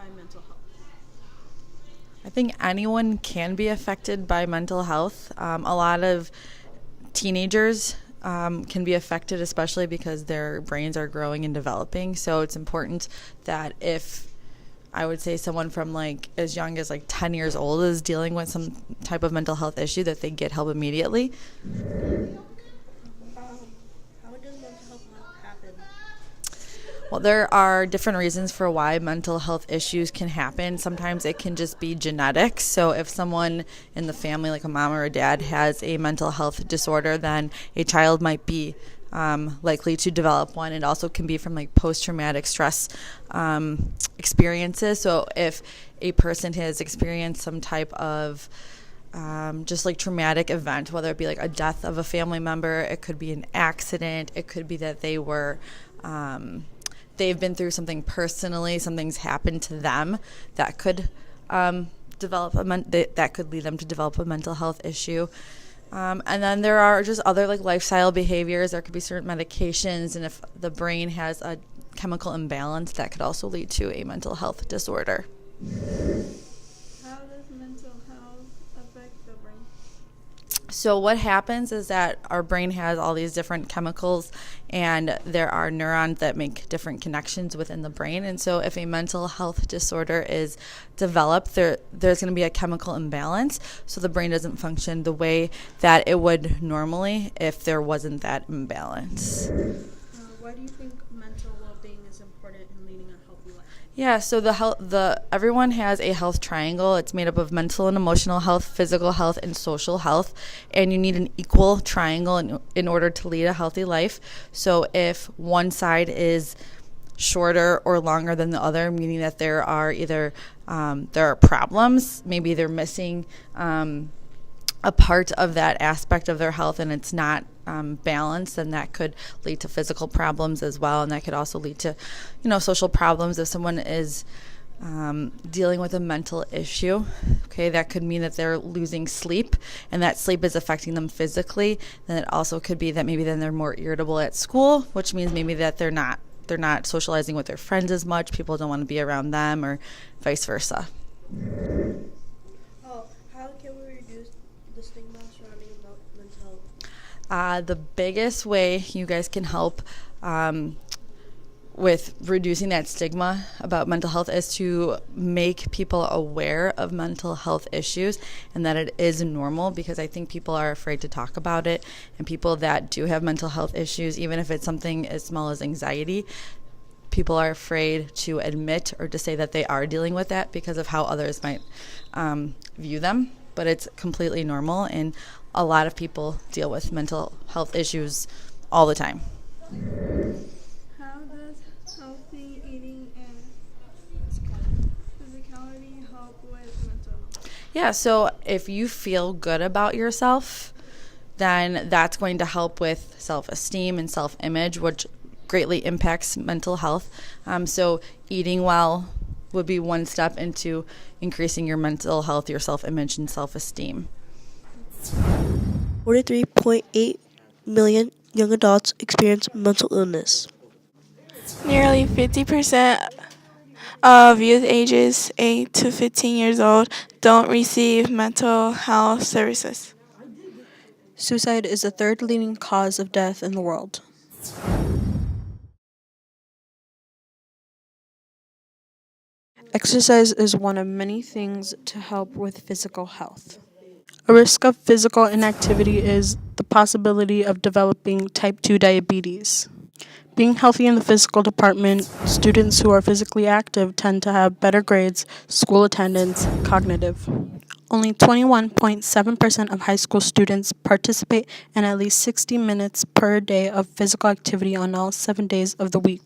by mental health? I think anyone can be affected by mental health. A lot of teenagers can be affected, especially because their brains are growing and developing. So it's important that if I would say someone from like as young as like 10 years old is dealing with some type of mental health issue, that they get help immediately. How does mental health happen? Well, there are different reasons for why mental health issues can happen. Sometimes it can just be genetics. So if someone in the family, like a mom or a dad, has a mental health disorder, then a child might be likely to develop one. It also can be from like post-traumatic stress experiences. So if a person has experienced some type of just like traumatic event, whether it be like a death of a family member, it could be an accident, it could be that they've been through something personally, something's happened to them that could that could lead them to develop a mental health issue. And then there are just other like lifestyle behaviors. There could be certain medications, and if the brain has a chemical imbalance, that could also lead to a mental health disorder. How does mental health affect the brain? So what happens is that our brain has all these different chemicals, and there are neurons that make different connections within the brain. And so if a mental health disorder is developed, there's going to be a chemical imbalance. So the brain doesn't function the way that it would normally if there wasn't that imbalance. Why do you think mental well-being is important in leading a healthy life? Yeah, so everyone has a health triangle. It's made up of mental and emotional health, physical health, and social health, and you need an equal triangle in order to lead a healthy life. So if one side is shorter or longer than the other, meaning that there are problems, maybe they're missing a part of that aspect of their health, and it's not balanced, then that could lead to physical problems as well, and that could also lead to, social problems. If someone is dealing with a mental issue, okay, that could mean that they're losing sleep, and that sleep is affecting them physically. Then it also could be that maybe then they're more irritable at school, which means maybe that they're not socializing with their friends as much. People don't want to be around them, or vice versa. How can we reduce the stigma surrounding mental health? The biggest way you guys can help with reducing that stigma about mental health is to make people aware of mental health issues and that it is normal, because I think people are afraid to talk about it, and people that do have mental health issues, even if it's something as small as anxiety, people are afraid to admit or to say that they are dealing with that because of how others might view them. But it's completely normal, and a lot of people deal with mental health issues all the time. How does healthy eating and physicality help with mental health? Yeah, so if you feel good about yourself, then that's going to help with self-esteem and self-image, which greatly impacts mental health. So eating well would be one step into increasing your mental health, your self-image, and self-esteem. 43.8 million young adults experience mental illness. Nearly 50% of youth ages 8 to 15 years old don't receive mental health services. Suicide is the third leading cause of death in the world. Exercise is one of many things to help with physical health. A risk of physical inactivity is the possibility of developing type 2 diabetes. Being healthy in the physical department, students who are physically active tend to have better grades, school attendance, cognitive. Only 21.7% of high school students participate in at least 60 minutes per day of physical activity on all 7 days of the week.